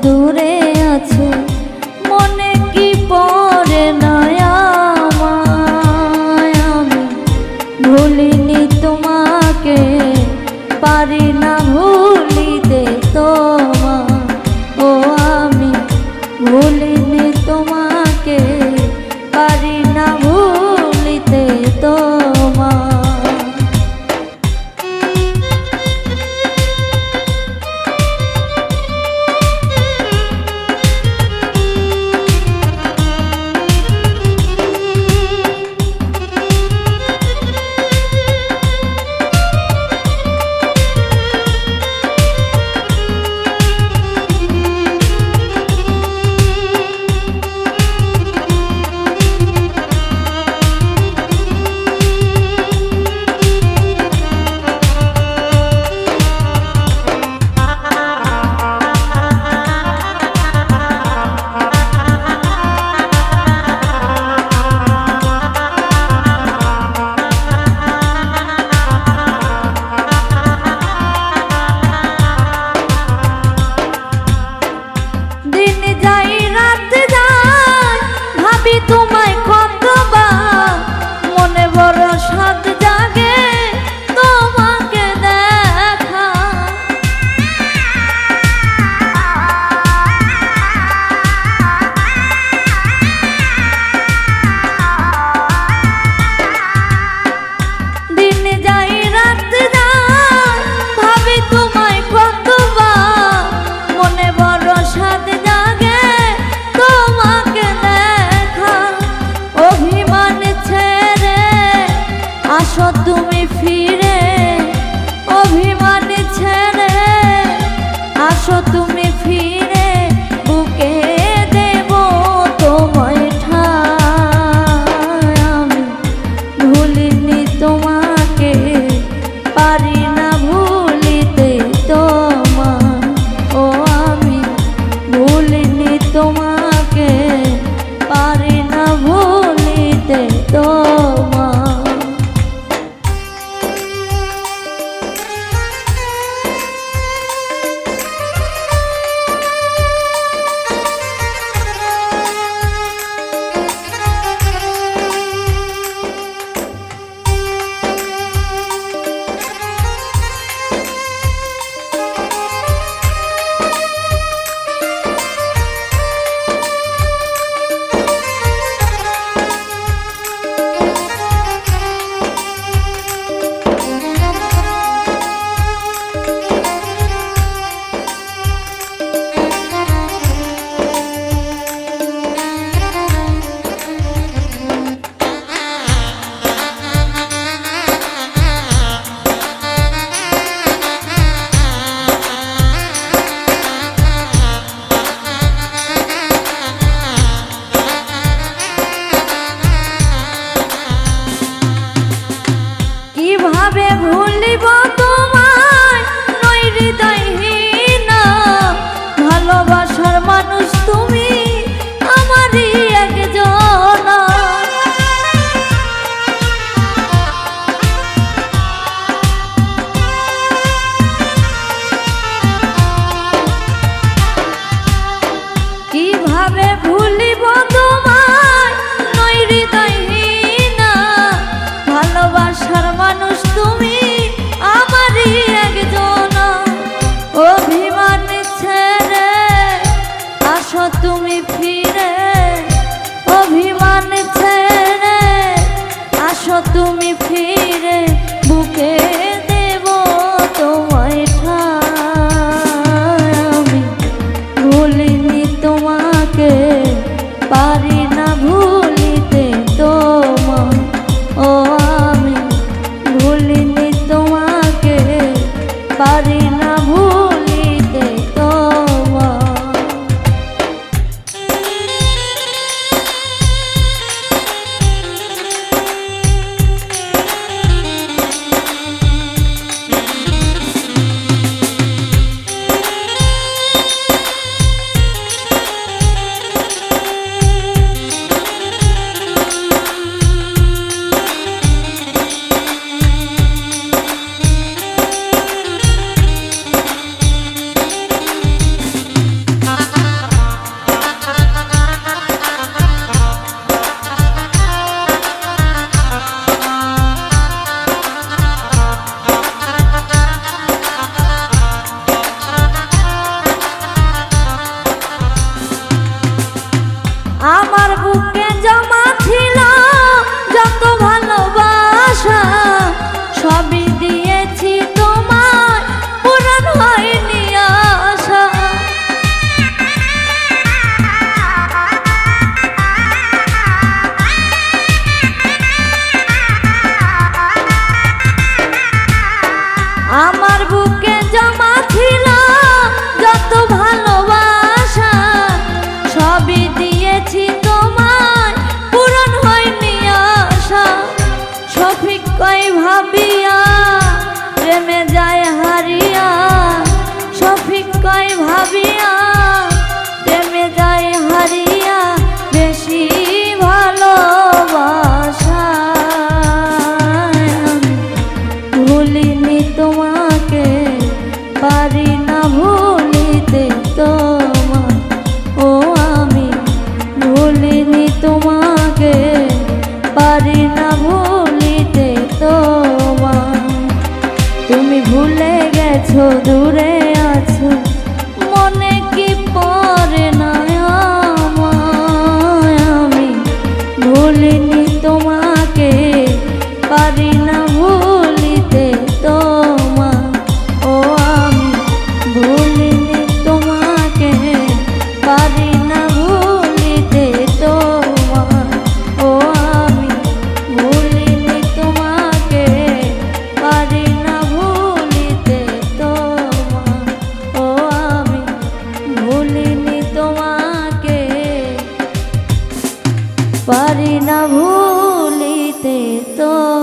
দূরে আছো মনে কি পড়ে না আমায় আমি ভুলিনি তোমাকে পারি না ভুলিতে তোমায় ও আমি ভুলিনি তোমাকে পারি না ভুলিতে তোমায় তোমায় কতবার মনে বড় সাদ জাগে তোমাকে দেখা দিন যাই রাত যায় ভাবি তোমায় কতবার মনে বড় সাদ জাগে তোমাকে অভিমান ছেড়ে আসো তুমি ফিরে অভিমান ছেড়ে আসো তুমি ফিরে বুকে দেব তোমায় ঠাঁই আমি ভুলিনি তোমাকে পারি না ভুলিতে তোমায় ও আমি ভুলিনি তোমাকে পারি না ভুলিতে তোমায় কিভাবে ভুলিব তোমায় নই হৃদয়হীন ভালোবাসার মানুষ তুমি আমারই একজন কিভাবে ভুলিব তোমায় নই হৃদয়হীন ভালোবাসার মানুষ তুমি আমারই একজন অভিমান ছেড়ে আসো তুমি ফিরে অভিমান ছেড়ে আসো তুমি ফিরে বুকে দেব তোমায় ঠাঁই আমি ভুলিনি তোমাকে পারি না ভুলিতে তোমায় ও আমি ভুলিনি তোমাকে পারি না ভুলিতে তোমায় ভাবিয়া প্রেমে যায় হারিয়া, শফিক কয় ভাবিয়া প্রেমে যায় হারিয়া, বেশি ভালোবাসা ভুলিনি তোমাকে, পারি না ভুলিতে তোমার, ও আমি ভুলিনি তোমাকে, পারি না ভুলিতে তোমার। তুমি ভুলে গেছো, দূরে আছো, মনে কি পড়ে না আমায়, আমি ভুলিনি তোমাকে, পারি না ভুলিতে তোমার, ও আমি ভুলিনি তোমাকে, পারি না ভুলিতে তোমার, ও আমি ভুলিনি তোমাকে, পারি না ভুলিতে তোমার, ও আমি ভুলিনি তোমাকে, পারি না ভুলিতে তোমার।